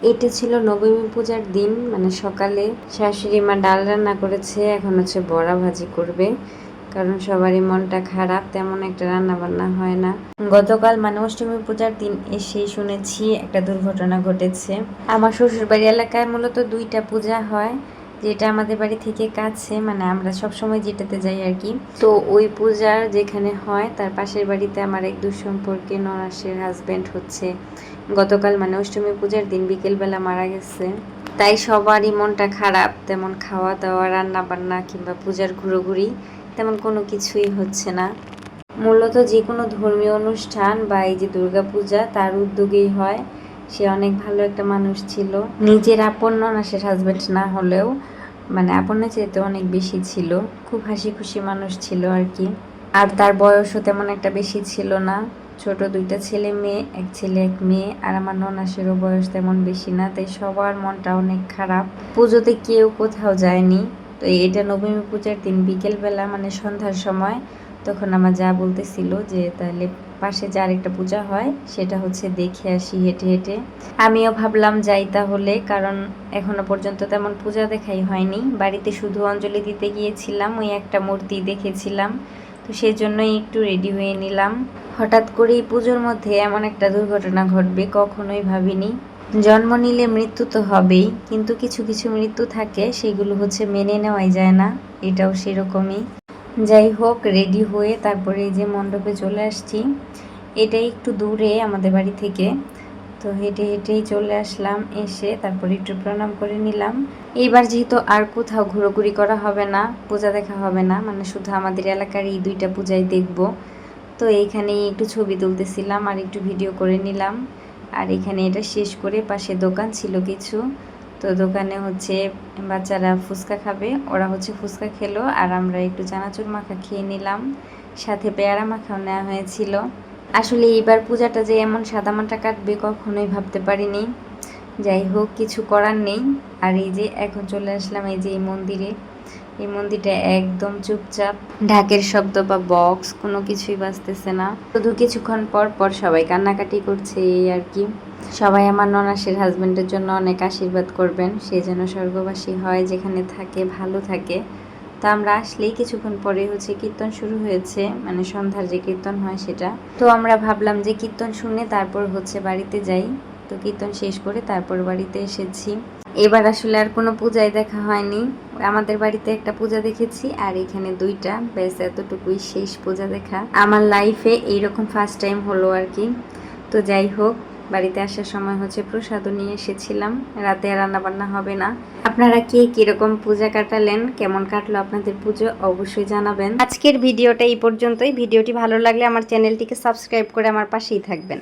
এটা ছিল নবমী পূজার দিন, মানে সকালে শাশুড়ি মা ডাল রান্না করেছে, এখন হচ্ছে বড়া ভাজি করবে। কারণ সবারই মনটা খারাপ, তেমন একটা রান্না বান্না হয় না। গতকাল মানে অষ্টমী পূজার দিন এসেই শুনেছি একটা দুর্ঘটনা ঘটেছে। আমার শ্বশুর বাড়ি এলাকায় মূলত 2টা পূজা হয়, যেটা আমাদের বাড়ি থেকে কাছে, মানে আমরা সবসময় যেটাতে যাই আর কি। তো ওই পূজার যেখানে হয় তার পাশের বাড়িতে আমার এক দুঃসম্পর্কে ননাসের হাজবেন্ড হচ্ছে গতকাল মানে অষ্টমী পূজার দিন বিকেলবেলা মারা গেছে। তাই সবারই মনটা খারাপ, তেমন খাওয়া দাওয়া রান্না বান্না কিংবা পূজার ঘুরোঘুরি তেমন কোনো কিছুই হচ্ছে না। মূলত যে কোনো ধর্মীয় অনুষ্ঠান বা এই যে দুর্গাপূজা তার উদ্যোগেই হয়। সে অনেক ভালো একটা মানুষ ছিল, নিজের আপন ননাসের হাজবেন্ড না হলেও মানে আপনের চাইতে অনেক বেশি ছিল। খুব হাসি খুশি মানুষ ছিল আর কি। আর তার বয়সও তেমন একটা বেশি ছিল না, ছোট 2টা ছেলে মেয়ে, এক ছেলে এক মেয়ে। আর আমার ননাসেরও বয়স তেমন বেশি না, তাই সবার মনটা অনেক খারাপ। পুজোতে কেউ কোথাও যায়নি। তো এটা নবমী পূজার দিন বিকেলবেলা মানে সন্ধ্যার সময়, তখন আমার যা বলতেছিল যে তাহলে পাশে যে আরেকটা পূজা হয় সেটা হচ্ছে দেখে আসি হেঁটে হেঁটে। আমিও ভাবলাম যাই তাহলে, কারণ এখনো পর্যন্ত তেমন পূজা দেখাই হয়নি। বাড়িতে শুধু অঞ্জলি দিতে গিয়েছিলাম, ওই একটা মূর্তি দেখেছিলাম, তো সেই জন্যই একটু রেডি হয়ে নিলাম। হঠাৎ করেই পুজোর মধ্যে এমন একটা দুর্ঘটনা ঘটবে কখনোই ভাবিনি। জন্ম নিলে মৃত্যু তো হবেই, কিন্তু কিছু কিছু মৃত্যু থাকে সেগুলো হচ্ছে মেনে নেওয়াই যায় না, এটাও সেরকমই। যাই হোক, রেডি হয়ে তারপরে এই যে মণ্ডপে চলে আসছি। এটাই একটু দূরে আমাদের বাড়ি থেকে, তো হেঁটে হেঁটেই চলে আসলাম। এসে তারপরে একটু প্রণাম করে নিলাম। এইবার যেহেতু আর কোথাও ঘোরাঘুরি করা হবে না, পূজা দেখা হবে না, মানে শুধু আমাদের এলাকার এই 2টা পূজাই দেখব। তো এইখানেই একটু ছবি তুলতেছিলাম আর একটু ভিডিও করে নিলাম। আর এখানে এটা শেষ করে পাশে দোকান ছিল কিছু, তো দোকানে হচ্ছে বাচ্চারা ফুচকা খাবে, ওরা হচ্ছে ফুচকা খেলো আর আমরা একটু চানাচুর মাখা খেয়ে নিলাম, সাথে পেয়ারা মাখাও নেওয়া হয়েছিল। আসলে এইবার পূজাটা যে এমন সাদামাটা কাটবে কখনোই ভাবতে পারিনি। যাই হোক, কিছু করার নেই। আর এই যে এখন চলে আসলাম এই যে এই মন্দিরে। এই মন্দিরটা একদম চুপচাপ, ঢাকের শব্দ বা বক্স কোনো কিছুই বাজতেছে না। শুধু কিছুক্ষণ পর পর সবাই কান্নাকাটি করছে, এই আর কি। সবাই আমার ননাসের হাজবেন্ডের জন্য অনেক আশীর্বাদ করবেন, সে যেন স্বর্গবাসী হয়, যেখানে থাকে ভালো থাকে। তো আমরা আসলেই কিছুক্ষণ পরে হচ্ছে কীর্তন শুরু হয়েছে, মানে সন্ধ্যার যে কীর্তন হয় সেটা। তো আমরা ভাবলাম যে কীর্তন শুনে তারপর হচ্ছে বাড়িতে যাই। তো কীর্তন শেষ করে তারপর বাড়িতে এসেছি। এবার আসলে আর কোনো পূজাই দেখা হয়নি। আমাদের বাড়িতে একটা পূজা দেখেছি আর এখানে 2টা, ব্যাস এতটুকুই শেষ পূজা দেখা আমার লাইফে। এইরকম ফার্স্ট টাইম হলো আর কি। তো যাই হোক, বাড়িতে আসার সময় হচ্ছে প্রসাদও নিয়ে এসেছিলাম। রাতে রান্না বান্না হবে না। আপনারা কে কিরকম পূজা কাটালেন, কেমন কাটলো আপনাদের পুজো, অবশ্যই জানাবেন। আজকের ভিডিওটা এই পর্যন্তই। ভিডিওটি ভালো লাগলে আমার চ্যানেলটিকে সাবস্ক্রাইব করে আমার পাশেই থাকবেন।